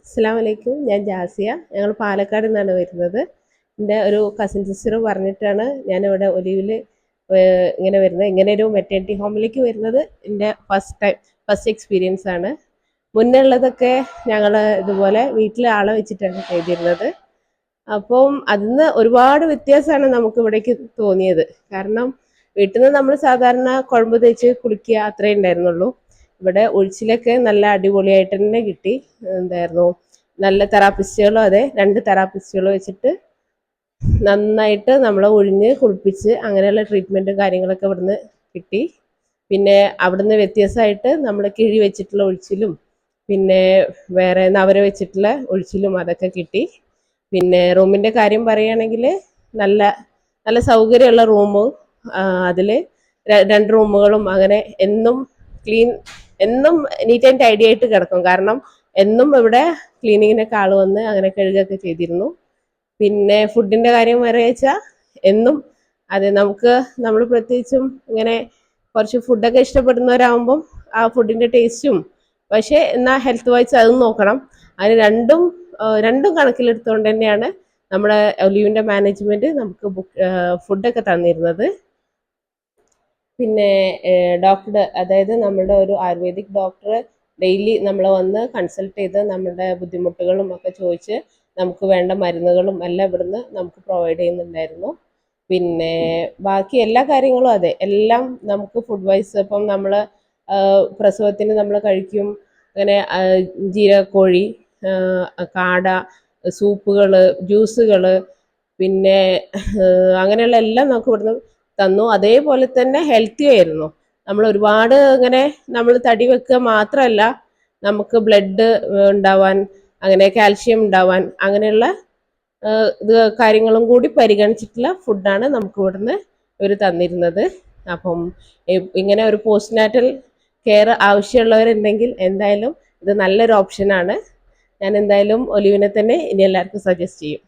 അസ്സലാമു അലൈക്കും. ഞാൻ ജാസിയ. ഞങ്ങൾ പാലക്കാട് നിന്നാണ് വരുന്നത്. എൻ്റെ ഒരു കസിൻ സിസ്റ്റർ പറഞ്ഞിട്ടാണ് ഞാനിവിടെ ഒലിവിൽ ഇങ്ങനെ വരുന്നത്. ഇങ്ങനെ ഒരു മെറ്റേണിറ്റി ഹോമിലേക്ക് വരുന്നത് എൻ്റെ ഫസ്റ്റ് എക്സ്പീരിയൻസ് ആണ്. മുന്നേ ഉള്ളതൊക്കെ ഞങ്ങൾ ഇതുപോലെ വീട്ടിൽ ആളെ വെച്ചിട്ടാണ് ചെയ്തിരുന്നത്. അപ്പം അതിന്ന് ഒരുപാട് വ്യത്യാസമാണ് നമുക്ക് ഇവിടേക്ക് തോന്നിയത്. കാരണം വീട്ടിൽ നിന്ന് നമ്മൾ സാധാരണ കുഴമ്പ് തേച്ച് കുളിക്കുക അത്രേ ഉണ്ടായിരുന്നുള്ളൂ. ഇവിടെ ഒഴിച്ചിലൊക്കെ നല്ല അടിപൊളിയായിട്ട് തന്നെ കിട്ടി. എന്തായിരുന്നു, നല്ല തെറാപ്പിസ്റ്റുകളും അതെ, 2 തെറാപ്പിസ്റ്റുകൾ വെച്ചിട്ട് നന്നായിട്ട് നമ്മളെ ഒഴിഞ്ഞ് കുളിപ്പിച്ച് അങ്ങനെയുള്ള ട്രീറ്റ്മെൻറ്റും കാര്യങ്ങളൊക്കെ ഇവിടുന്ന് കിട്ടി. പിന്നെ അവിടുന്ന് വ്യത്യസ്തമായിട്ട് നമ്മൾ കിഴി വെച്ചിട്ടുള്ള ഒഴിച്ചിലും പിന്നെ വേറെ നവര വെച്ചിട്ടുള്ള ഒഴിച്ചിലും അതൊക്കെ കിട്ടി. പിന്നെ റൂമിൻ്റെ കാര്യം പറയുകയാണെങ്കിൽ നല്ല നല്ല സൗകര്യമുള്ള റൂമും അതിൽ 2 റൂമുകളും അങ്ങനെ എന്നും എന്നും നീറ്റ് ആൻഡ് ടൈഡി ആയിട്ട് കിടക്കും. കാരണം എന്നും ഇവിടെ ക്ലീനിങ്ങിനൊക്കെ ആൾ വന്ന് അങ്ങനെ കഴുകുകയൊക്കെ ചെയ്തിരുന്നു. പിന്നെ ഫുഡിൻ്റെ കാര്യം പറയുക എന്നും അതെ, നമ്മൾ പ്രത്യേകിച്ചും ഇങ്ങനെ കുറച്ച് ഫുഡൊക്കെ ഇഷ്ടപ്പെടുന്നവരാകുമ്പം ആ ഫുഡിൻ്റെ ടേസ്റ്റും പക്ഷേ എന്നാൽ ഹെൽത്ത് വൈസ് അതും നോക്കണം. അതിന് രണ്ടും കണക്കിലെടുത്തുകൊണ്ട് തന്നെയാണ് നമ്മുടെ ഒലിവിൻ്റെ മാനേജ്മെൻറ്റ് നമുക്ക് ഫുഡൊക്കെ തന്നിരുന്നത്. പിന്നെ ഡോക്ടർ, അതായത് നമ്മുടെ ഒരു ആയുർവേദിക് ഡോക്ടർ ഡെയിലി നമ്മളെ വന്ന് കൺസൾട്ട് ചെയ്ത് നമ്മുടെ ബുദ്ധിമുട്ടുകളും ഒക്കെ ചോദിച്ച് നമുക്ക് വേണ്ട മരുന്നുകളും എല്ലാം ഇവിടുന്ന് നമുക്ക് പ്രൊവൈഡ് ചെയ്യുന്നുണ്ടായിരുന്നു. പിന്നെ ബാക്കി എല്ലാ കാര്യങ്ങളും അതെ, എല്ലാം നമുക്ക് ഫുഡ് വൈസ് ഇപ്പം നമ്മൾ പ്രസവത്തിന് നമ്മൾ കഴിക്കും അങ്ങനെ ജീരകക്കോഴി, കാട, സൂപ്പുകൾ, ജ്യൂസുകൾ, പിന്നെ അങ്ങനെയുള്ള എല്ലാം നമുക്ക് ഇവിടുന്ന് തന്നു. അതേപോലെ തന്നെ ഹെൽത്തി ആയിരുന്നു. നമ്മൾ ഒരുപാട് ഇങ്ങനെ നമ്മൾ തടി വെക്കുക മാത്രമല്ല, നമുക്ക് ബ്ലഡ് ഉണ്ടാവാൻ, അങ്ങനെ കാൽഷ്യം ഉണ്ടാവാൻ, അങ്ങനെയുള്ള കാര്യങ്ങളും കൂടി പരിഗണിച്ചിട്ടുള്ള ഫുഡാണ് നമുക്ക് ഇവിടുന്ന് ഇവർ തന്നിരുന്നത്. അപ്പം ഇങ്ങനെ ഒരു പോസ്റ്റ്നാറ്റൽ കെയർ ആവശ്യമുള്ളവരുണ്ടെങ്കിൽ എന്തായാലും ഇത് നല്ലൊരു ഓപ്ഷനാണ്. ഞാൻ എന്തായാലും ഒലിവിനെ തന്നെ ഇനി എല്ലാവർക്കും സജസ്റ്റ് ചെയ്യും.